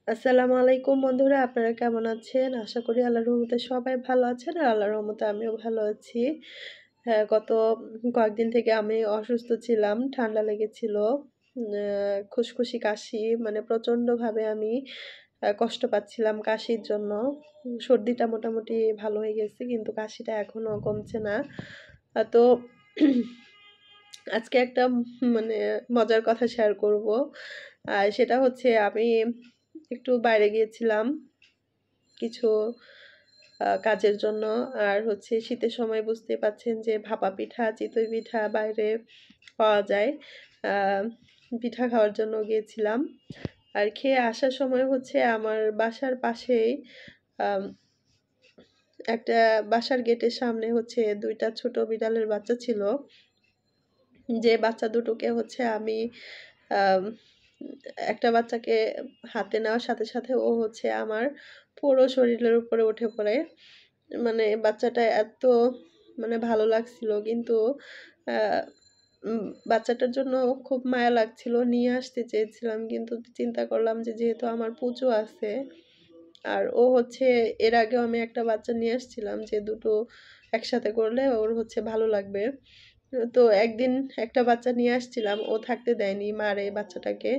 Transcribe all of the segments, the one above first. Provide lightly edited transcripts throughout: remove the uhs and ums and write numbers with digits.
আসসালামু আলাইকুম বন্ধুরা, আপনারা কেমন আছেন? আশা করি আল্লাহর রহমতে সবাই ভালো আছেন আর আল্লাহর রহমতে আমিও ভালো আছি। হ্যাঁ, গত কয়েকদিন থেকে আমি অসুস্থ ছিলাম, ঠান্ডা লেগেছিল, খুসখুসি কাশি, মানে প্রচণ্ডভাবে আমি কষ্ট পাচ্ছিলাম কাশির জন্য। সর্দিটা মোটামুটি ভালো হয়ে গেছে কিন্তু কাশিটা এখনো কমছে না। তো আজকে একটা মানে মজার কথা শেয়ার করব। আর সেটা হচ্ছে আমি একটু বাইরে গিয়েছিলাম কিছু কাজের জন্য। আর হচ্ছে শীতের সময় বুঝতেই পাচ্ছেন যে ভাপা পিঠা, চিতই পিঠা বাইরে পাওয়া যায়। পিঠা খাওয়ার জন্য গিয়েছিলাম। আর খেয়ে আসার সময় হচ্ছে আমার বাসার পাশেই আম একটা বাসার গেটের সামনে হচ্ছে ২ টা ছোট বিড়ালের বাচ্চা ছিল। যে বাচ্চা দুটোকে হচ্ছে আমি আম একটা বাচ্চাকে হাতে নেওয়ার সাথে, সাথে ও হচ্ছে আমার পুরো শরীরের উপরে উঠে পড়ে। মানে বাচ্চাটা এত মানে ভালো লাগছিল কিন্তু আ বাচ্চাটার জন্য খুব মায়া লাগছিল। নিয়ে আসতে চেয়েছিলাম কিন্তু চিন্তা করলাম যে যেহেতু আমার পুচু আছে আর ও হচ্ছে এর আগেও আমি একটা বাচ্চা নিয়ে আসছিলাম যে দুটো একসাথে করলে ওর হচ্ছে ভালো লাগবে। তো একদিন একটা বাচ্চা নিয়ে আসছিলাম, ও থাকতে দেয়নি মারে বাচ্চাটাকে।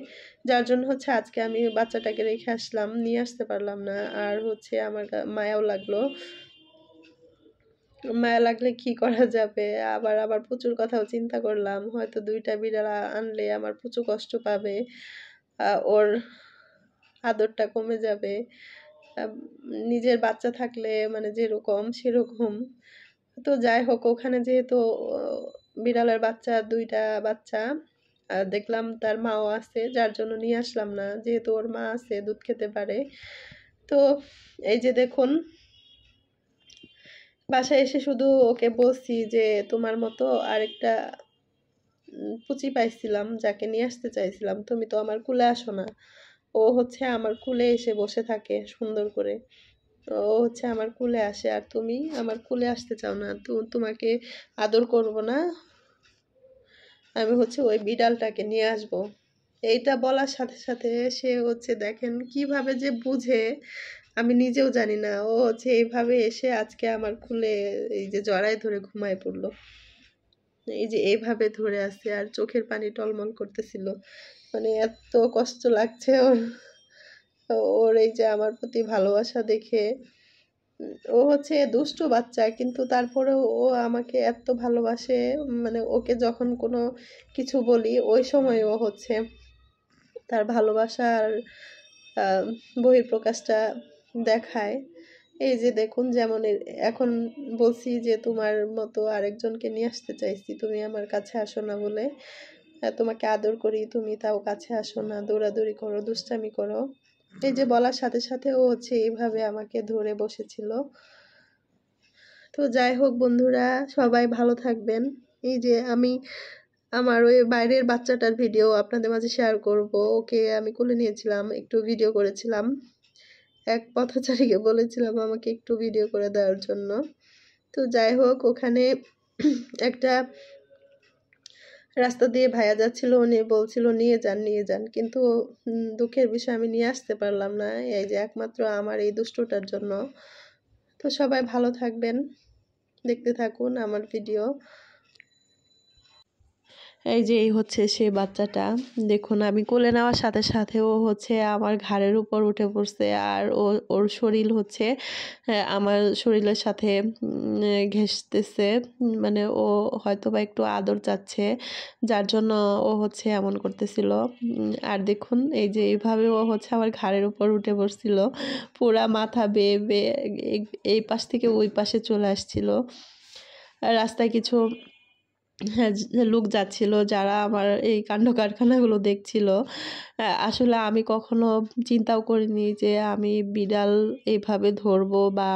যার জন্য হচ্ছে আজকে আমি বাচ্চাটাকে রেখে আসলাম, নিয়ে আসতে পারলাম না। আর হচ্ছে আমার মায়াও লাগলো। মায়া লাগলে কি করা যাবে? আবার প্রচুর কথাও চিন্তা করলাম। হয়তো ২ টা বিড়াল আনলে আমার প্রচুর কষ্ট পাবে। ওর আদরটা কমে যাবে। আম নিজের বাচ্চা থাকলে মানে যেরকম সেরকম। তো যাই হোক ওখানে যেহেতু অ বিড়ালের বাচ্চা ২ টা বাচ্চা দেখলাম তার মাও আছে যার জন্য নিয়ে আসলাম না। যেহেতু ওর মা আছে দুধ খেতে পারে। তো এই যে দেখুন বাসায় এসে শুধু ওকে বলছি যে তোমার মতো আরেকটা পুচি পাইছিলাম যাকে নিয়ে আসতে চাইছিলাম। তুমি তো আমার কুলে আসো না। ও হচ্ছে আমার কুলে এসে বসে থাকে সুন্দর করে। ও হচ্ছে আমার কুলে আসে আর তুমি আমার কুলে আসতে চাও না। তোমাকে আদর করব না। আমি হচ্ছে ওই বিড়ালটাকে নিয়ে আসবো। এইটা বলার সাথে, সাথে সে হচ্ছে দেখেন কিভাবে যে বুঝে আমি নিজেও জানি না। ও হচ্ছে এইভাবে এসে আজকে আমার কুলে এই যে জড়ায় ধরে ঘুমায় পড়ল। এই যে এভাবে ধরে আছে আর চোখের পানি টলমল করতেছিল। মানে এত কষ্ট লাগছে ওর। ওর এই যে আমার প্রতি ভালোবাসা দেখে। ও হচ্ছে দুষ্টু বাচ্চা কিন্তু তারপরেও ও আমাকে এত ভালোবাসে। মানে ওকে যখন কোনো কিছু বলি ওই সময় ও হচ্ছে তার ভালোবাসার বহিঃপ্রকাশটা দেখায়। এই যে দেখুন যেমন এখন বলছি যে তোমার মতো আরেকজনকে নিয়ে আসতে চাইছি, তুমি আমার কাছে আসো না বলে। তোমাকে আদর করি, তুমি তাও কাছে আসো না, দৌড়াদৌড়ি করো, দুষ্টামি করো। এই যে বলার সাথে, সাথে ও হচ্ছে এইভাবে আমাকে ধরে বসেছিল। তো যাই হোক বন্ধুরা, সবাই ভালো থাকবেন। এই যে আমি আমার ওই বাইরের বাচ্চাটার ভিডিও আপনাদের মাঝে শেয়ার করব। ওকে আমি কোলে নিয়েছিলাম, একটু ভিডিও করেছিলাম। এক পথচারীকে বলেছিলাম আমাকে একটু ভিডিও করে দেওয়ার জন্য। তো যাই হোক ওখানে একটা রাস্তা দিয়ে ভাইয়া যাচ্ছিল, উনি বলছিল নিয়ে যান, নিয়ে যান। কিন্তু দুঃখের বিষয় আমি নিয়ে আসতে পারলাম না। এই যে একমাত্র আমার এই দুষ্টুটার জন্য। তো সবাই ভালো থাকবেন। দেখতে থাকুন আমার ভিডিও। এই যে এই হচ্ছে সেই বাচ্চাটা। দেখুন আমি কোলে নেওয়ার সাথে সাথে ও হচ্ছে আমার ঘাড়ের উপর উঠে পড়ছে আর ওর শরীর হচ্ছে আমার শরীরের সাথে ঘেঁষতেছে। মানে ও হয়তোবা একটু আদর চাচ্ছে যার জন্য ও হচ্ছে এমন করতেছিল। আর দেখুন এই যে এইভাবে ও হচ্ছে আমার ঘাড়ের উপর উঠে পড়ছিল। পুরা মাথা বেয়ে বেয়ে এই পাশ থেকে ওই পাশে চলে আসছিল। আর রাস্তায় কিছু হ্যাঁ, লোক যাচ্ছিল যারা আমার এই কাণ্ড কারখানাগুলো দেখছিল। আসলে আমি কখনো চিন্তাও করিনি যে আমি বিড়াল এইভাবে ধরবো বা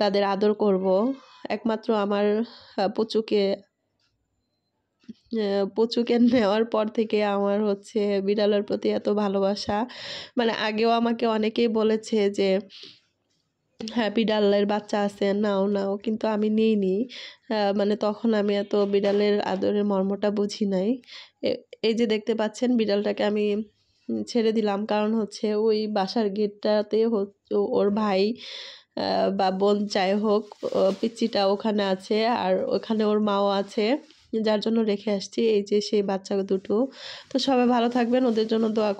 তাদের আদর করব। একমাত্র আমার পুচুকে নেওয়ার পর থেকে আমার হচ্ছে বিড়ালের প্রতি এত ভালোবাসা। মানে আগেও আমাকে অনেকেই বলেছে যে হ্যাঁ, বিড়ালের বাচ্চা আছে, নাও, নাও। কিন্তু আমি নিইনি। মানে তখন আমি এত বিড়ালের আদরের মর্মটা বুঝি নাই। এ এই যে দেখতে পাচ্ছেন বিড়ালটাকে আমি ছেড়ে দিলাম, কারণ হচ্ছে ওই বাসার গেটটাতে ওর ভাই বা বোন যাই হোক, পিচ্চিটা ওখানে আছে আর ওখানে ওর মাও আছে, যার জন্য রেখে আসছি। এই যে সেই বাচ্চা দুটো। তো সবাই ভালো থাকবেন, ওদের জন্য দোয়া